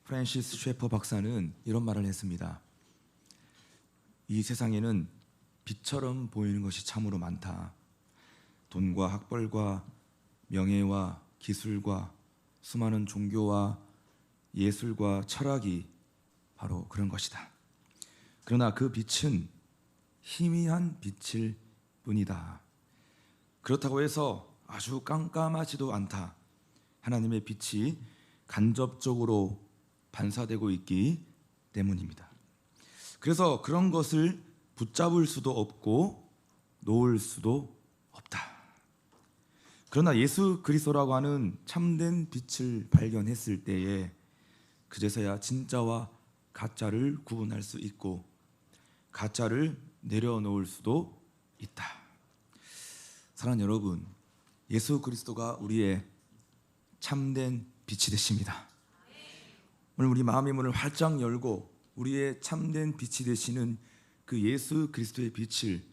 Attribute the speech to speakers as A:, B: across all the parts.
A: 프랜시스 셰퍼 박사는 이런 말을 했습니다. 이 세상에는 빛처럼 보이는 것이 참으로 많다. 돈과 학벌과 명예와 기술과 수많은 종교와 예술과 철학이 바로 그런 것이다. 그러나 그 빛은 희미한 빛일 뿐이다. 그렇다고 해서 아주 깜깜하지도 않다. 하나님의 빛이 간접적으로 반사되고 있기 때문입니다. 그래서 그런 것을 붙잡을 수도 없고 놓을 수도 없다. 그러나 예수 그리스도라고 하는 참된 빛을 발견했을 때에 그제서야 진짜와 가짜를 구분할 수 있고 가짜를 내려놓을 수도 있다. 사랑하는 여러분, 예수 그리스도가 우리의 참된 빛이 되십니다. 오늘 우리 마음의 문을 활짝 열고 우리의 참된 빛이 되시는 그 예수 그리스도의 빛을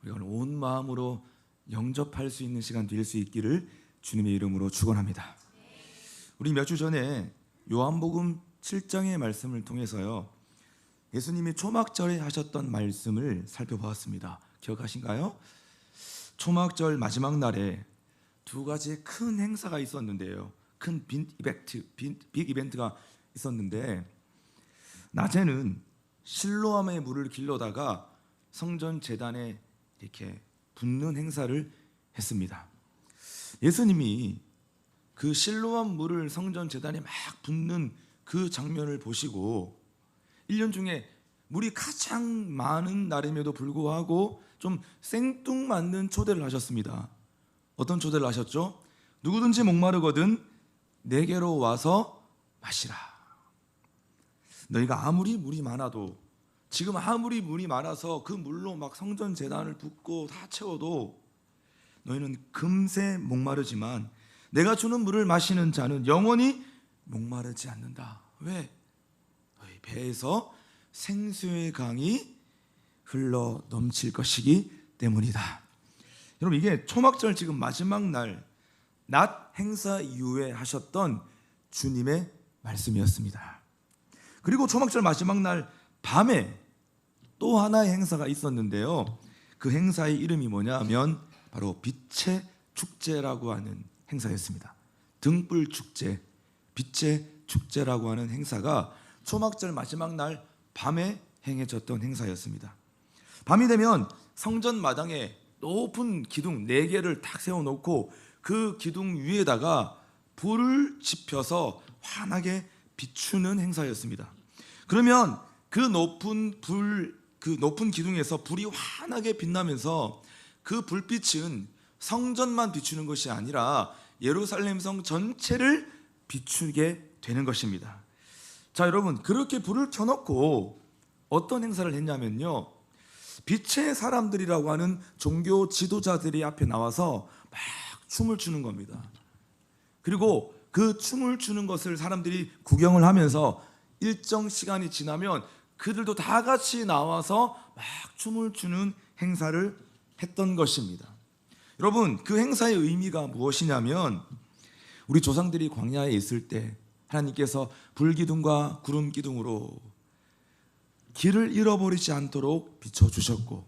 A: 우리가 온 마음으로 영접할 수 있는 시간 될 수 있기를 주님의 이름으로 축원합니다. 우리 몇 주 전에 요한복음 7장의 말씀을 통해서요, 예수님이 초막절에 하셨던 말씀을 살펴보았습니다. 기억하신가요? 초막절 마지막 날에 두 가지의 큰 행사가 있었는데요, 큰 빅 이벤트가 있었는데, 낮에는 실로암의 물을 길러다가 성전 제단에 이렇게 붓는 행사를 했습니다. 예수님이 그 실로암 물을 성전 제단에 막 붓는 그 장면을 보시고 1년 중에 물이 가장 많은 날임에도 불구하고 좀 생뚱맞는 초대를 하셨습니다. 어떤 초대를 하셨죠? 누구든지 목마르거든 내게로 와서 마시라. 너희가 아무리 물이 많아도, 지금 아무리 물이 많아서 그 물로 막 성전 제단을 붓고 다 채워도 너희는 금세 목마르지만 내가 주는 물을 마시는 자는 영원히 목마르지 않는다. 왜? 너희 배에서 생수의 강이 흘러 넘칠 것이기 때문이다. 여러분, 이게 초막절 지금 마지막 날 낮 행사 이후에 하셨던 주님의 말씀이었습니다. 그리고 초막절 마지막 날 밤에 또 하나의 행사가 있었는데요, 그 행사의 이름이 뭐냐면 바로 빛의 축제라고 하는 행사였습니다. 등불 축제, 빛의 축제라고 하는 행사가 초막절 마지막 날 밤에 행해졌던 행사였습니다. 밤이 되면 성전 마당에 높은 기둥 4개를 딱 세워놓고 그 기둥 위에다가 불을 지펴서 환하게 비추는 행사였습니다. 그러면 그 높은 기둥에서 불이 환하게 빛나면서 그 불빛은 성전만 비추는 것이 아니라 예루살렘 성 전체를 비추게 되는 것입니다. 자, 여러분, 그렇게 불을 켜놓고 어떤 행사를 했냐면요, 빛의 사람들이라고 하는 종교 지도자들이 앞에 나와서 막 춤을 추는 겁니다. 그리고 그 춤을 추는 것을 사람들이 구경을 하면서 일정 시간이 지나면 그들도 다 같이 나와서 막 춤을 추는 행사를 했던 것입니다. 여러분, 그 행사의 의미가 무엇이냐면 우리 조상들이 광야에 있을 때 하나님께서 불기둥과 구름기둥으로 길을 잃어버리지 않도록 비춰주셨고,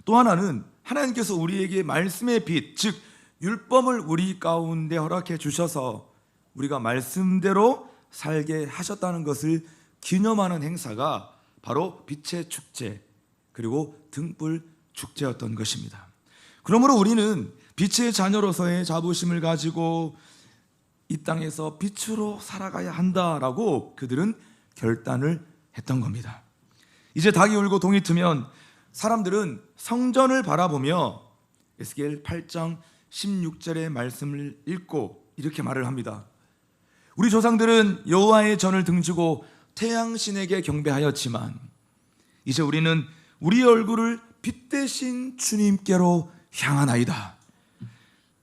A: 또 하나는 하나님께서 우리에게 말씀의 빛, 즉 율법을 우리 가운데 허락해 주셔서 우리가 말씀대로 살게 하셨다는 것을 기념하는 행사가 바로 빛의 축제, 그리고 등불 축제였던 것입니다. 그러므로 우리는 빛의 자녀로서의 자부심을 가지고 이 땅에서 빛으로 살아가야 한다라고 그들은 결단을 했던 겁니다. 이제 닭이 울고 동이 트면 사람들은 성전을 바라보며 에스겔 8장 16절의 말씀을 읽고 이렇게 말을 합니다. 우리 조상들은 여호와의 전을 등지고 태양신에게 경배하였지만 이제 우리는 우리 얼굴을 빛 대신 주님께로 향하나이다.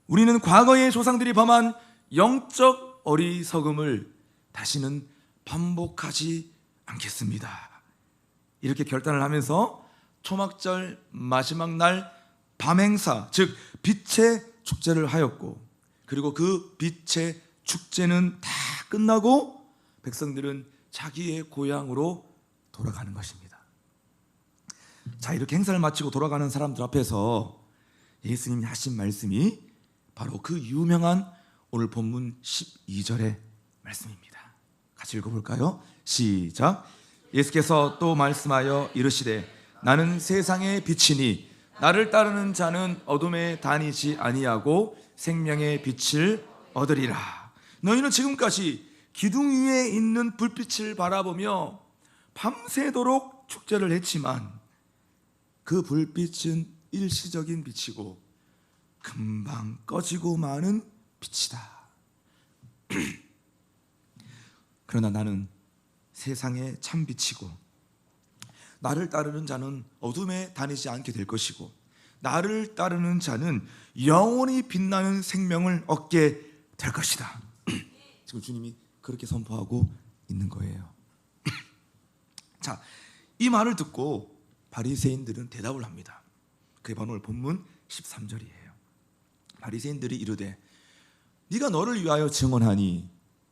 A: 우리는 과거의 조상들이 범한 영적 어리석음을 다시는 반복하지 않겠습니다. 이렇게 결단을 하면서 초막절 마지막 날 밤행사, 즉 빛의 축제를 하였고, 그리고 그 빛의 축제는 다 끝나고 백성들은 자기의 고향으로 돌아가는 것입니다. 자, 이렇게 행사를 마치고 돌아가는 사람들 앞에서 예수님이 하신 말씀이 바로 그 유명한 오늘 본문 12절의 말씀입니다. 같이 읽어볼까요? 시작. 예수께서 또 말씀하여 이르시되 나는 세상의 빛이니 나를 따르는 자는 어둠에 다니지 아니하고 생명의 빛을 얻으리라. 너희는 지금까지 기둥 위에 있는 불빛을 바라보며 밤새도록 축제를 했지만 그 불빛은 일시적인 빛이고 금방 꺼지고 마는 빛이다. 그러나 나는 세상의 참 빛이고 나를 따르는 자는 어둠에 다니지 않게 될 것이고 나를 따르는 자는 영원히 빛나는 생명을 얻게 될 것이다. 지금 주님이 그렇게 선포하고 있는 거예요. 자, 이 말을 듣고 바리새인들은 대답을 합니다. 그게 바로 오늘 본문 13절이에요. 바리새인들이 이르되 네가 너를 위하여 증언하니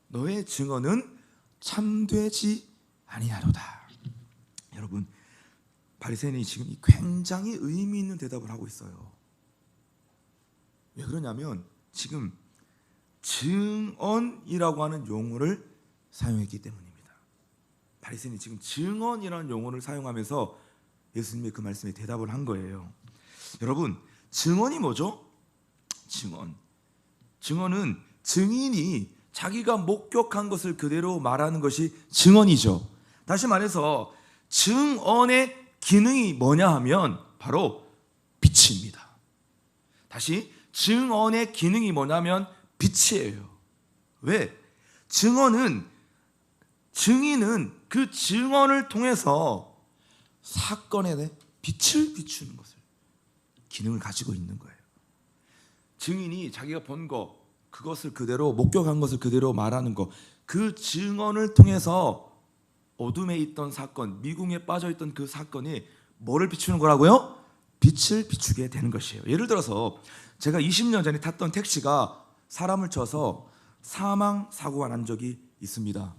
A: 너의 증언은 참되지 아니하로다. 여러분, 바리새인이 지금 굉장히 의미 있는 대답을 하고 있어요. 왜 그러냐면 지금 증언이라고 하는 용어를 사용했기 때문입니다. 바리새인이 지금 증언이라는 용어를 사용하면서 예수님의 그 말씀에 대답을 한 거예요. 여러분, 증언이 뭐죠? 증언은 증인이 자기가 목격한 것을 그대로 말하는 것이 증언이죠. 다시 말해서 증언의 기능이 뭐냐 하면 바로 빛입니다. 다시, 증언의 기능이 뭐냐면 빛이에요. 왜? 증인은 그 증언을 통해서 사건에 대해 빛을 비추는 것을 기능을 가지고 있는 거예요. 증인이 자기가 본 거, 그것을 그대로 목격한 것을 그대로 말하는 거, 그 증언을 통해서 어둠에 있던 사건, 미궁에 빠져있던 그 사건이 뭐를 비추는 거라고요? 빛을 비추게 되는 것이에요. 예를 들어서 제가 20년 전에 탔던 택시가 사람을 쳐서 사망 사고가 난 적이 있습니다.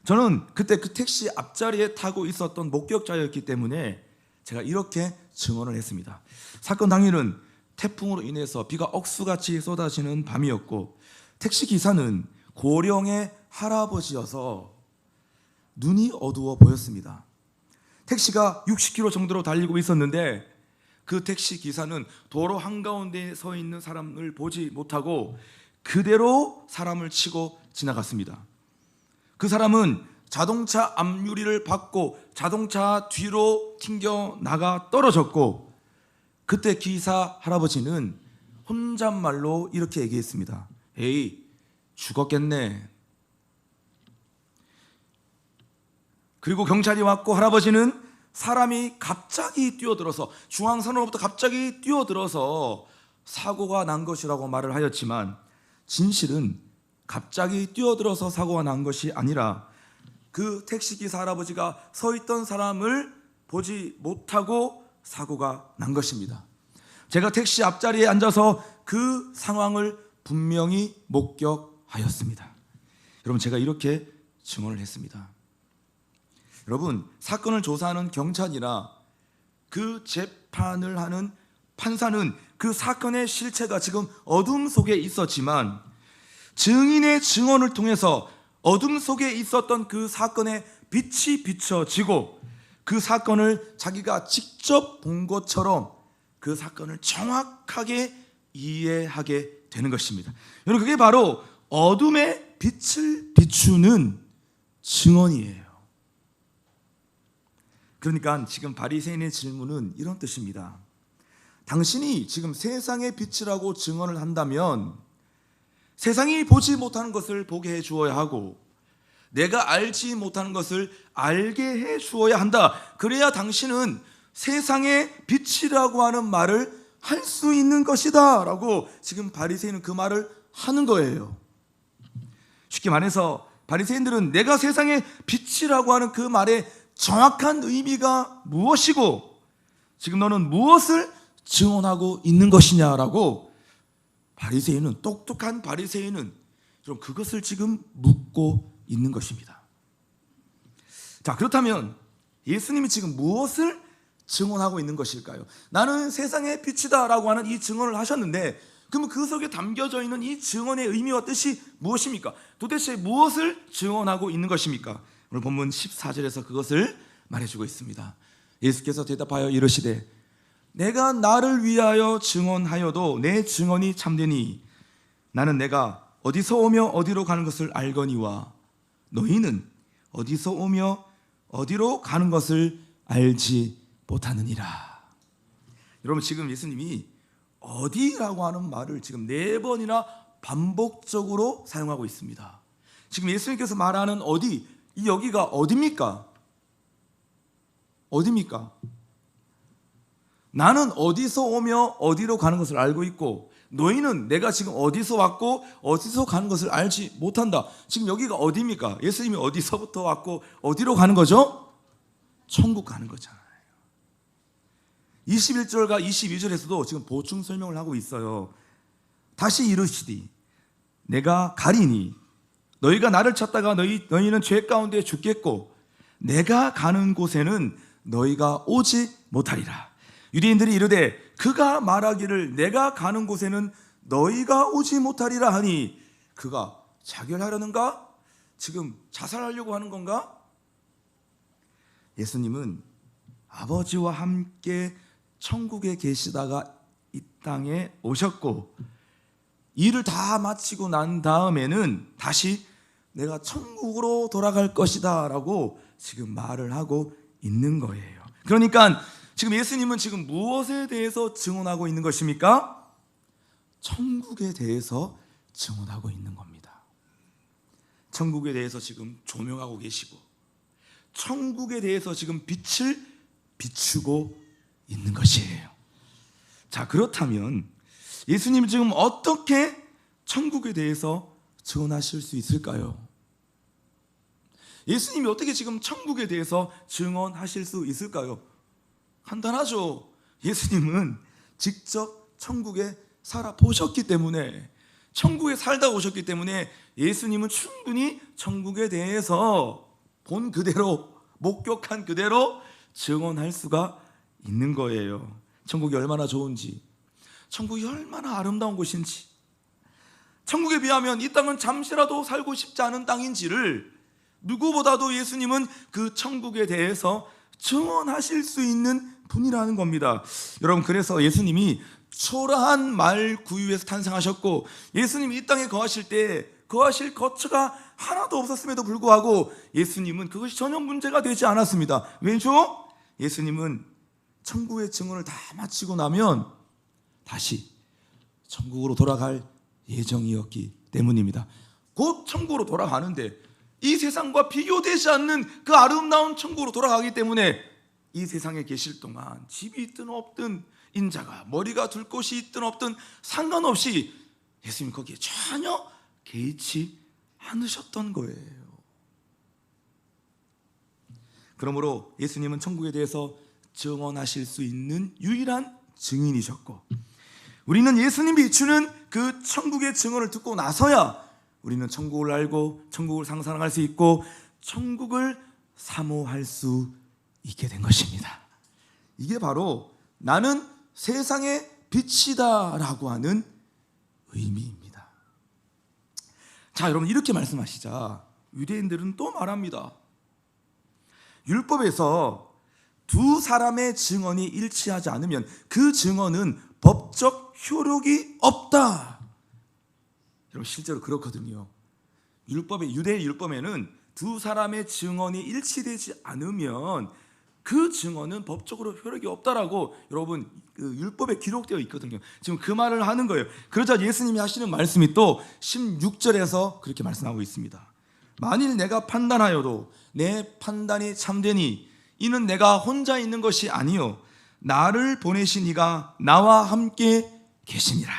A: 저는 그때 그 택시 앞자리에 타고 있었던 목격자였기 때문에 제가 이렇게 증언을 했습니다. 사건 당일은 태풍으로 인해서 비가 억수같이 쏟아지는 밤이었고 택시 기사는 고령의 할아버지여서 눈이 어두워 보였습니다. 택시가 60km 정도로 달리고 있었는데 그 택시 기사는 도로 한가운데에 서 있는 사람을 보지 못하고 그대로 사람을 치고 지나갔습니다. 그 사람은 자동차 앞유리를 받고 자동차 뒤로 튕겨 나가 떨어졌고 그때 기사 할아버지는 혼잣말로 이렇게 얘기했습니다. 에이, 죽었겠네. 그리고 경찰이 왔고 할아버지는 사람이 갑자기 뛰어들어서 중앙선으로부터 갑자기 뛰어들어서 사고가 난 것이라고 말을 하였지만 진실은 갑자기 뛰어들어서 사고가 난 것이 아니라 그 택시기사 할아버지가 서 있던 사람을 보지 못하고 사고가 난 것입니다. 제가 택시 앞자리에 앉아서 그 상황을 분명히 목격하였습니다. 여러분, 제가 이렇게 증언을 했습니다. 여러분, 사건을 조사하는 경찰이나 그 재판을 하는 판사는 그 사건의 실체가 지금 어둠 속에 있었지만 증인의 증언을 통해서 어둠 속에 있었던 그 사건의 빛이 비춰지고 그 사건을 자기가 직접 본 것처럼 그 사건을 정확하게 이해하게 되는 것입니다. 여러분, 그게 바로 어둠의 빛을 비추는 증언이에요. 그러니까 지금 바리새인의 질문은 이런 뜻입니다. 당신이 지금 세상의 빛이라고 증언을 한다면 세상이 보지 못하는 것을 보게 해 주어야 하고 내가 알지 못하는 것을 알게 해 주어야 한다. 그래야 당신은 세상의 빛이라고 하는 말을 할 수 있는 것이다 라고 지금 바리새인은 그 말을 하는 거예요. 쉽게 말해서 바리새인들은 내가 세상의 빛이라고 하는 그 말의 정확한 의미가 무엇이고 지금 너는 무엇을 증언하고 있는 것이냐라고 바리새인은, 똑똑한 바리새인은 그것을 지금 묻고 있는 것입니다. 자, 그렇다면 예수님이 지금 무엇을 증언하고 있는 것일까요? 나는 세상의 빛이다 라고 하는 이 증언을 하셨는데, 그러면 그 속에 담겨져 있는 이 증언의 의미와 뜻이 무엇입니까? 도대체 무엇을 증언하고 있는 것입니까? 오늘 본문 14절에서 그것을 말해주고 있습니다. 예수께서 대답하여 이르시되 내가 나를 위하여 증언하여도 내 증언이 참되니 나는 내가 어디서 오며 어디로 가는 것을 알거니와 너희는 어디서 오며 어디로 가는 것을 알지 못하느니라. 여러분, 지금 예수님이 어디라고 하는 말을 지금 4번이나 반복적으로 사용하고 있습니다. 지금 예수님께서 말하는 어디, 이 여기가 어디입니까? 어디입니까? 나는 어디서 오며 어디로 가는 것을 알고 있고 너희는 내가 지금 어디서 왔고 어디서 가는 것을 알지 못한다. 지금 여기가 어디입니까? 예수님이 어디서부터 왔고 어디로 가는 거죠? 천국 가는 거잖아요. 21절과 22절에서도 지금 보충 설명을 하고 있어요. 다시 이르시되 내가 가리니 너희가 나를 찾다가 너희는 죄 가운데 죽겠고 내가 가는 곳에는 너희가 오지 못하리라. 유대인들이 이르되 그가 말하기를 내가 가는 곳에는 너희가 오지 못하리라 하니 그가 자결하려는가? 지금 자살하려고 하는 건가? 예수님은 아버지와 함께 천국에 계시다가 이 땅에 오셨고 일을 다 마치고 난 다음에는 다시 내가 천국으로 돌아갈 것이다 라고 지금 말을 하고 있는 거예요. 그러니까 지금 예수님은 지금 무엇에 대해서 증언하고 있는 것입니까? 천국에 대해서 증언하고 있는 겁니다. 천국에 대해서 지금 조명하고 계시고 천국에 대해서 지금 빛을 비추고 있는 것이에요. 자, 그렇다면 예수님 지금 어떻게 천국에 대해서 증언하실 수 있을까요? 예수님이 어떻게 지금 천국에 대해서 증언하실 수 있을까요? 간단하죠. 예수님은 직접 천국에 살아보셨기 때문에, 천국에 살다 오셨기 때문에 예수님은 충분히 천국에 대해서 본 그대로, 목격한 그대로 증언할 수가 있는 거예요. 천국이 얼마나 좋은지, 천국이 얼마나 아름다운 곳인지, 천국에 비하면 이 땅은 잠시라도 살고 싶지 않은 땅인지를 누구보다도 예수님은 그 천국에 대해서 증언하실 수 있는 분이라는 겁니다. 여러분, 그래서 예수님이 초라한 말 구유에서 탄생하셨고 예수님이 이 땅에 거하실 때 거하실 거처가 하나도 없었음에도 불구하고 예수님은 그것이 전혀 문제가 되지 않았습니다. 왜죠? 예수님은 천국의 증언을 다 마치고 나면 다시 천국으로 돌아갈 예정이었기 때문입니다. 곧 천국으로 돌아가는데 이 세상과 비교되지 않는 그 아름다운 천국으로 돌아가기 때문에 이 세상에 계실 동안 집이 있든 없든 인자가 머리가 둘 곳이 있든 없든 상관없이 예수님 거기에 전혀 개의치 않으셨던 거예요. 그러므로 예수님은 천국에 대해서 증언하실 수 있는 유일한 증인이셨고 우리는 예수님이 비추는 그 천국의 증언을 듣고 나서야 우리는 천국을 알고 천국을 상상할 수 있고 천국을 사모할 수 있게 된 것입니다. 이게 바로 나는 세상의 빛이다 라고 하는 의미입니다. 자, 여러분, 이렇게 말씀하시자 유대인들은 또 말합니다. 율법에서 두 사람의 증언이 일치하지 않으면 그 증언은 법적 효력이 없다. 여러분, 실제로 그렇거든요. 유대 율법에는 두 사람의 증언이 일치되지 않으면 그 증언은 법적으로 효력이 없다라고 여러분 그 율법에 기록되어 있거든요. 지금 그 말을 하는 거예요. 그러자 예수님이 하시는 말씀이 또 16절에서 그렇게 말씀하고 있습니다. 만일 내가 판단하여도 내 판단이 참되니 이는 내가 혼자 있는 것이 아니요 나를 보내신 이가 나와 함께 계시니라.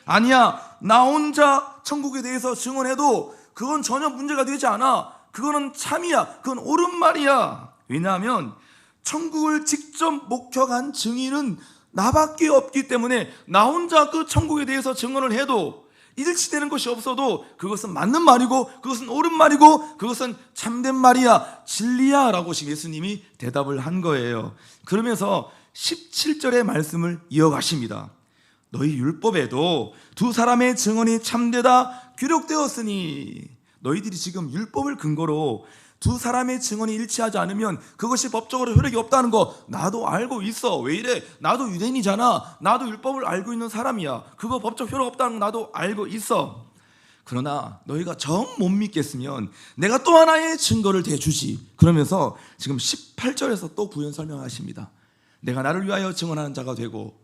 A: 아니야, 나 혼자 천국에 대해서 증언해도 그건 전혀 문제가 되지 않아. 그거는 참이야. 그건 옳은 말이야. 왜냐하면 천국을 직접 목격한 증인은 나밖에 없기 때문에 나 혼자 그 천국에 대해서 증언을 해도 일치되는 것이 없어도 그것은 맞는 말이고 그것은 옳은 말이고 그것은 참된 말이야, 진리야 라고 예수님이 대답을 한 거예요. 그러면서 17절의 말씀을 이어가십니다. 너희 율법에도 두 사람의 증언이 참되다 기록되었으니, 너희들이 지금 율법을 근거로 두 사람의 증언이 일치하지 않으면 그것이 법적으로 효력이 없다는 거 나도 알고 있어. 왜 이래? 나도 유대인이잖아. 나도 율법을 알고 있는 사람이야. 그거 법적 효력 없다는 거 나도 알고 있어. 그러나 너희가 정 못 믿겠으면 내가 또 하나의 증거를 대주지. 그러면서 지금 18절에서 또 부연 설명하십니다. 내가 나를 위하여 증언하는 자가 되고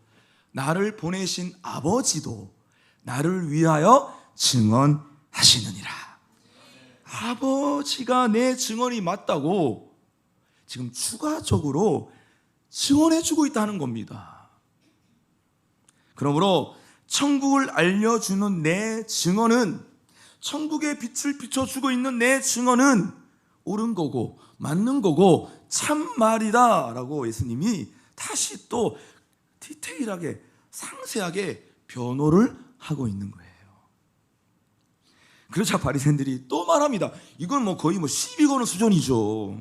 A: 나를 보내신 아버지도 나를 위하여 증언하시느니라. 아버지가 내 증언이 맞다고 지금 추가적으로 증언해주고 있다는 겁니다. 그러므로 천국을 알려주는 내 증언은, 천국의 빛을 비춰주고 있는 내 증언은 옳은 거고 맞는 거고 참말이다 라고 예수님이 다시 또 디테일하게 상세하게 변호를 하고 있는 거예요. 그러자 바리새인들이 또 말합니다. 이건 거의 시비 거는 수준이죠.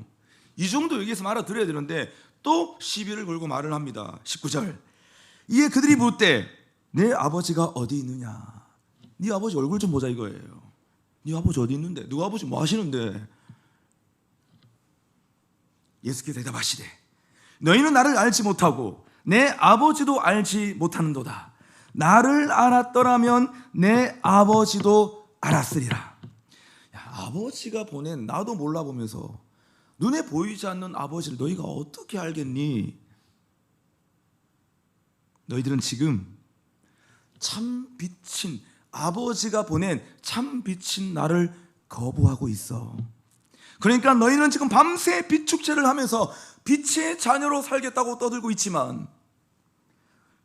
A: 이 정도 얘기해서 알아들어야 되는데 또 시비를 걸고 말을 합니다. 19절. 이에 그들이 묻되 내 아버지가 어디 있느냐? 네 아버지 얼굴 좀 보자 이거예요. 네 아버지 어디 있는데? 누가 아버지 뭐 하시는데? 예수께서 대답하시되 너희는 나를 알지 못하고 내 아버지도 알지 못하는도다. 나를 알았더라면 내 아버지도 알았으리라. 야, 아버지가 보낸 나도 몰라보면서 눈에 보이지 않는 아버지를 너희가 어떻게 알겠니? 너희들은 지금 참 빛인 아버지가 보낸 참 빛인 나를 거부하고 있어. 그러니까 너희는 지금 밤새 빛 축제를 하면서 빛의 자녀로 살겠다고 떠들고 있지만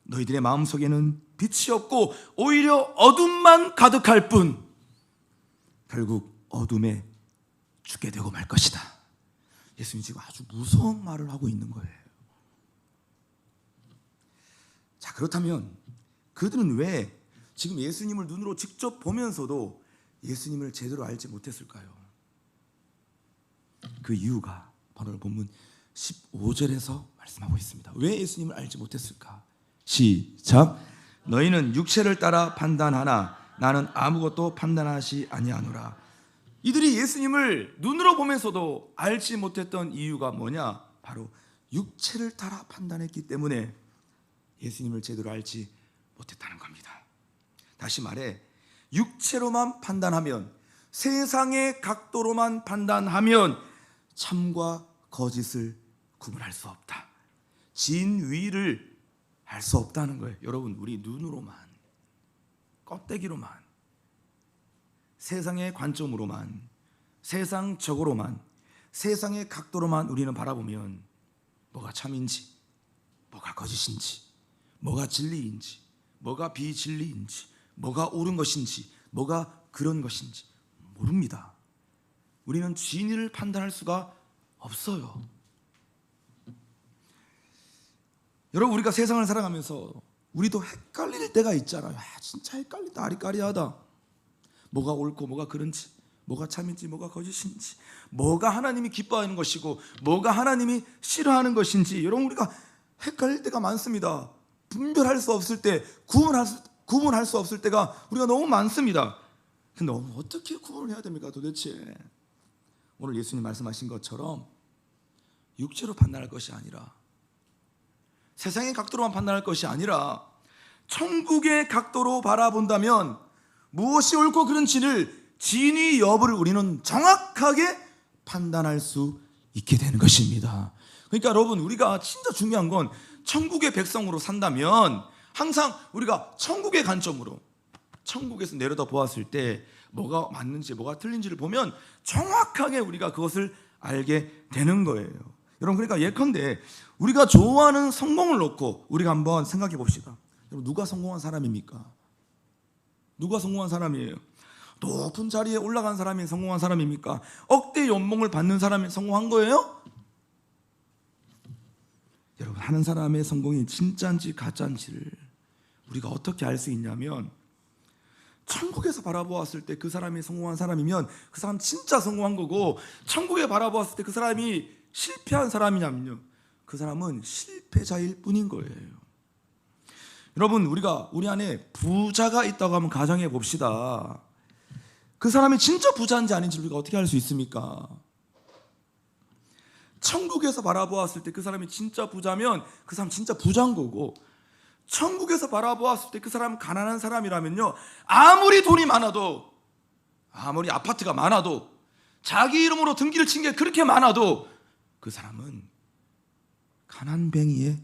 A: 너희들의 마음속에는 빛이 없고 오히려 어둠만 가득할 뿐 결국 어둠에 죽게 되고 말 것이다. 예수님이 지금 아주 무서운 말을 하고 있는 거예요. 자, 그렇다면 그들은 왜 지금 예수님을 눈으로 직접 보면서도 예수님을 제대로 알지 못했을까요? 그 이유가 바로 본문 15절에서 말씀하고 있습니다. 왜 예수님을 알지 못했을까? 시작. 너희는 육체를 따라 판단하나 나는 아무것도 판단하지 아니하노라. 이들이 예수님을 눈으로 보면서도 알지 못했던 이유가 뭐냐? 바로 육체를 따라 판단했기 때문에 예수님을 제대로 알지 못했다는 겁니다. 다시 말해 육체로만 판단하면, 세상의 각도로만 판단하면 참과 거짓을 구분할 수 없다. 진위를 알 수 없다는 거예요. 여러분, 우리 눈으로만, 껍데기로만, 세상의 관점으로만, 세상적으로만, 세상의 각도로만 우리는 바라보면 뭐가 참인지, 뭐가 거짓인지, 뭐가 진리인지, 뭐가 비진리인지, 뭐가 옳은 것인지, 뭐가 그런 것인지 모릅니다. 우리는 진리를 판단할 수가 없어요. 여러분, 우리가 세상을 살아가면서 우리도 헷갈릴 때가 있잖아요. 진짜 헷갈린다, 아리까리하다. 뭐가 옳고 뭐가 그런지, 뭐가 참인지 뭐가 거짓인지, 뭐가 하나님이 기뻐하는 것이고 뭐가 하나님이 싫어하는 것인지, 여러분 우리가 헷갈릴 때가 많습니다. 분별할 수 없을 때, 구분할 수 없을 때가 우리가 너무 많습니다. 근데 어떻게 구분을 해야 됩니까 도대체? 오늘 예수님 말씀하신 것처럼 육체로 판단할 것이 아니라, 세상의 각도로만 판단할 것이 아니라 천국의 각도로 바라본다면 무엇이 옳고 그른지를, 진위 여부를 우리는 정확하게 판단할 수 있게 되는 것입니다. 그러니까 여러분, 우리가 진짜 중요한 건 천국의 백성으로 산다면 항상 우리가 천국의 관점으로, 천국에서 내려다 보았을 때 뭐가 맞는지 뭐가 틀린지를 보면 정확하게 우리가 그것을 알게 되는 거예요. 여러분, 그러니까 예컨대 우리가 좋아하는 성공을 놓고 우리가 한번 생각해 봅시다. 여러분, 누가 성공한 사람입니까? 누가 성공한 사람이에요? 높은 자리에 올라간 사람이 성공한 사람입니까? 억대 연봉을 받는 사람이 성공한 거예요? 여러분, 하는 사람의 성공이 진짜인지 가짜인지를 우리가 어떻게 알 수 있냐면 천국에서 바라보았을 때 그 사람이 성공한 사람이면 그 사람 진짜 성공한 거고, 천국에 바라보았을 때 그 사람이 실패한 사람이냐면요, 그 사람은 실패자일 뿐인 거예요. 여러분, 우리가 우리 안에 부자가 있다고 하면 가정해 봅시다. 그 사람이 진짜 부자인지 아닌지 우리가 어떻게 알 수 있습니까? 천국에서 바라보았을 때 그 사람이 진짜 부자면 그 사람 진짜 부자인 거고, 천국에서 바라보았을 때 그 사람 가난한 사람이라면요, 아무리 돈이 많아도, 아무리 아파트가 많아도, 자기 이름으로 등기를 친 게 그렇게 많아도 그 사람은 가난뱅이에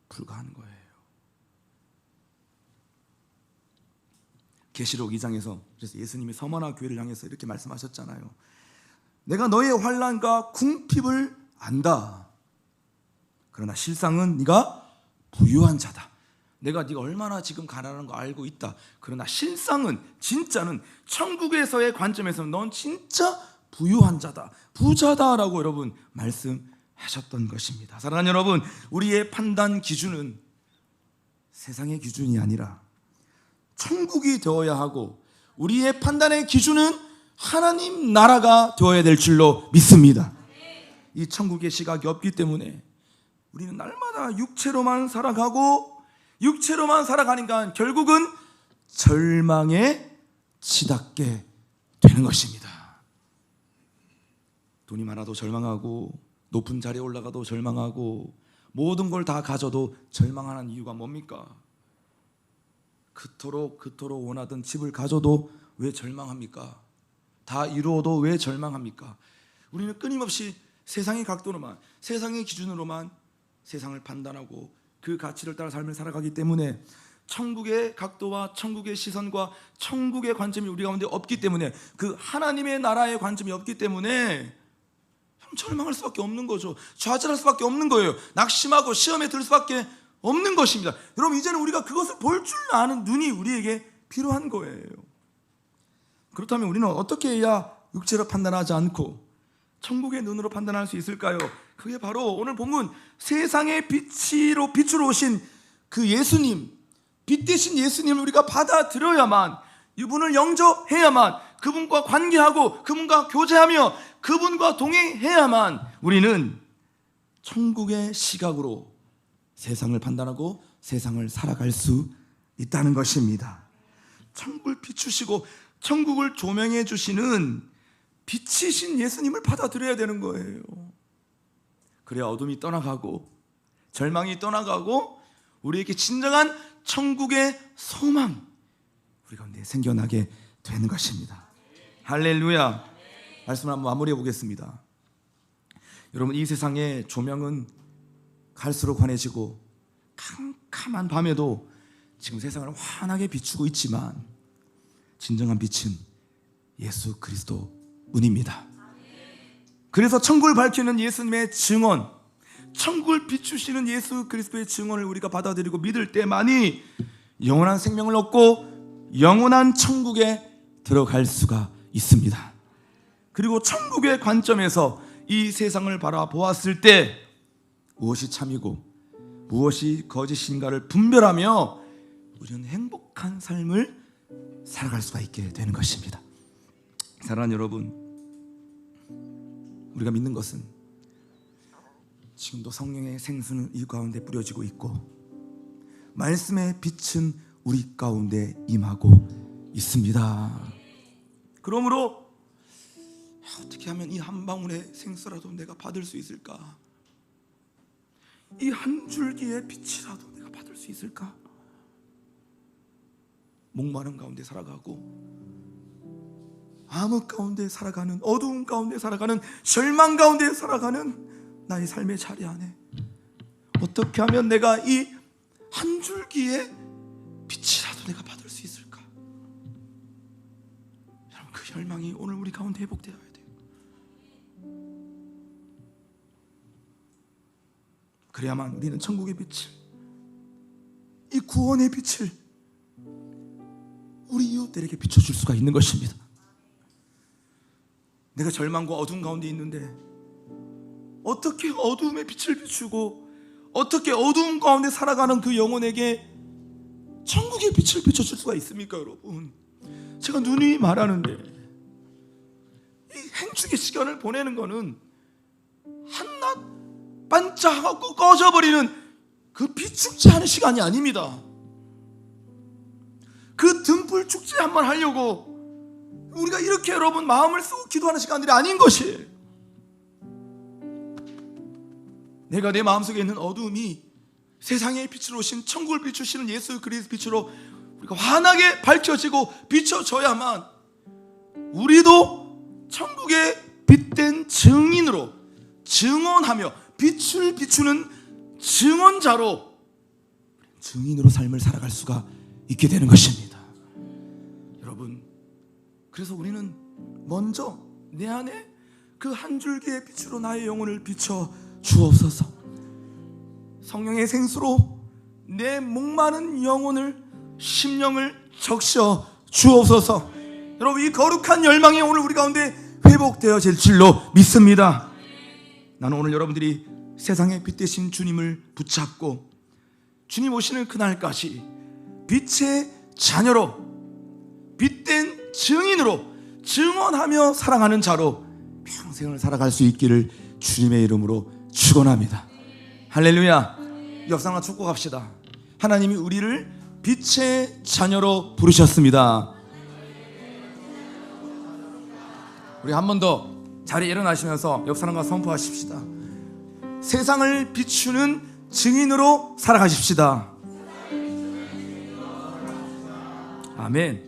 A: 불과한 거예요. 계시록 2장에서 그래서 예수님이 서머나 교회를 향해서 이렇게 말씀하셨잖아요. 내가 너의 환난과 궁핍을 안다. 그러나 실상은 네가 부유한 자다. 내가 네가 얼마나 지금 가난한 거 알고 있다. 그러나 실상은, 진짜는 천국에서의 관점에서는 넌 진짜 부유한 자다, 부자다라고 여러분 말씀하셨던 것입니다. 사랑하는 여러분, 우리의 판단 기준은 세상의 기준이 아니라 천국이 되어야 하고, 우리의 판단의 기준은 하나님 나라가 되어야 될 줄로 믿습니다. 이 천국의 시각이 없기 때문에 우리는 날마다 육체로만 살아가고, 육체로만 살아가니까 결국은 절망에 치닫게 되는 것입니다. 돈이 많아도 절망하고, 높은 자리에 올라가도 절망하고, 모든 걸 다 가져도 절망하는 이유가 뭡니까? 그토록 원하던 집을 가져도 왜 절망합니까? 다 이루어도 왜 절망합니까? 우리는 끊임없이 세상의 각도로만, 세상의 기준으로만 세상을 판단하고 그 가치를 따라 삶을 살아가기 때문에 천국의 각도와 천국의 시선과 천국의 관점이 우리 가운데 없기 때문에, 그 하나님의 나라의 관점이 없기 때문에 절망할 수밖에 없는 거죠. 좌절할 수밖에 없는 거예요. 낙심하고 시험에 들 수밖에 없는 것입니다. 여러분, 이제는 우리가 그것을 볼 줄 아는 눈이 우리에게 필요한 거예요. 그렇다면 우리는 어떻게 해야 육체로 판단하지 않고 천국의 눈으로 판단할 수 있을까요? 그게 바로 오늘 본문 세상의 빛으로 오신 그 예수님, 빛 대신 예수님을 우리가 받아들여야만, 이분을 영접해야만, 그분과 관계하고 그분과 교제하며 그분과 동행해야만 우리는 천국의 시각으로 세상을 판단하고 세상을 살아갈 수 있다는 것입니다. 천국을 비추시고 천국을 조명해 주시는 빛이신 예수님을 받아들여야 되는 거예요. 그래야 어둠이 떠나가고 절망이 떠나가고 우리에게 진정한 천국의 소망, 우리 가운데 생겨나게 되는 것입니다. 할렐루야. 말씀을 한번 마무리해 보겠습니다. 여러분, 이 세상의 조명은 갈수록 환해지고 캄캄한 밤에도 지금 세상을 환하게 비추고 있지만 진정한 빛은 예수 그리스도뿐입니다. 그래서 천국을 밝히는 예수님의 증언, 천국을 비추시는 예수 그리스도의 증언을 우리가 받아들이고 믿을 때만이 영원한 생명을 얻고 영원한 천국에 들어갈 수가 있습니다. 그리고 천국의 관점에서 이 세상을 바라보았을 때 무엇이 참이고 무엇이 거짓인가를 분별하며 우리는 행복한 삶을 살아갈 수가 있게 되는 것입니다. 사랑하는 여러분, 우리가 믿는 것은 지금도 성령의 생수는 이 가운데 뿌려지고 있고 말씀의 빛은 우리 가운데 임하고 있습니다. 그러므로 어떻게 하면 이 한 방울의 생수라도 내가 받을 수 있을까? 이 한 줄기의 빛이라도 내가 받을 수 있을까? 목마른 가운데 살아가고 암흑 가운데 살아가는, 어두운 가운데 살아가는, 절망 가운데 살아가는 나의 삶의 자리 안에 어떻게 하면 내가 이 한 줄기의 빛이라도 내가 받을 수 있을까? 여러분, 그 열망이 오늘 우리 가운데 회복되어야 돼요. 그래야만 우리는 천국의 빛을, 이 구원의 빛을 우리 이웃들에게 비춰줄 수가 있는 것입니다. 내가 절망과 어둠 가운데 있는데 어떻게 어둠의 빛을 비추고 어떻게 어두움 가운데 살아가는 그 영혼에게 천국의 빛을 비춰줄 수가 있습니까? 여러분, 제가 누누이 말하는데, 이 행축의 시간을 보내는 거는 한낮 반짝하고 꺼져버리는 그 비축제하는 시간이 아닙니다. 그 등불 축제 한번 하려고 우리가 이렇게 여러분 마음을 쓰고 기도하는 시간들이 아닌 것이에요. 내가 내 마음속에 있는 어두움이 세상의 빛으로 오신 천국을 비추시는 예수 그리스도 빛으로 우리가 환하게 밝혀지고 비춰져야만 우리도 천국의 빛된 증인으로, 증언하며 빛을 비추는 증언자로, 증인으로 삶을 살아갈 수가 있게 되는 것입니다. 여러분, 그래서 우리는 먼저 내 안에 그 한 줄기의 빛으로 나의 영혼을 비춰 주옵소서. 성령의 생수로 내 목마른 영혼을, 심령을 적셔 주옵소서. 여러분, 이 거룩한 열망이 오늘 우리 가운데 회복되어질 줄로 믿습니다. 나는 오늘 여러분들이 세상의 빛 되신 주님을 붙잡고 주님 오시는 그날까지 빛의 자녀로, 빛된 증인으로, 증언하며 사랑하는 자로 평생을 살아갈 수 있기를 주님의 이름으로 축원합니다. 할렐루야. 옆사람과 축복합시다. 하나님이 우리를 빛의 자녀로 부르셨습니다. 우리 한 번 더 자리에 일어나시면서 옆사람과 선포하십시다. 세상을 비추는 증인으로 살아가십시다. 아멘.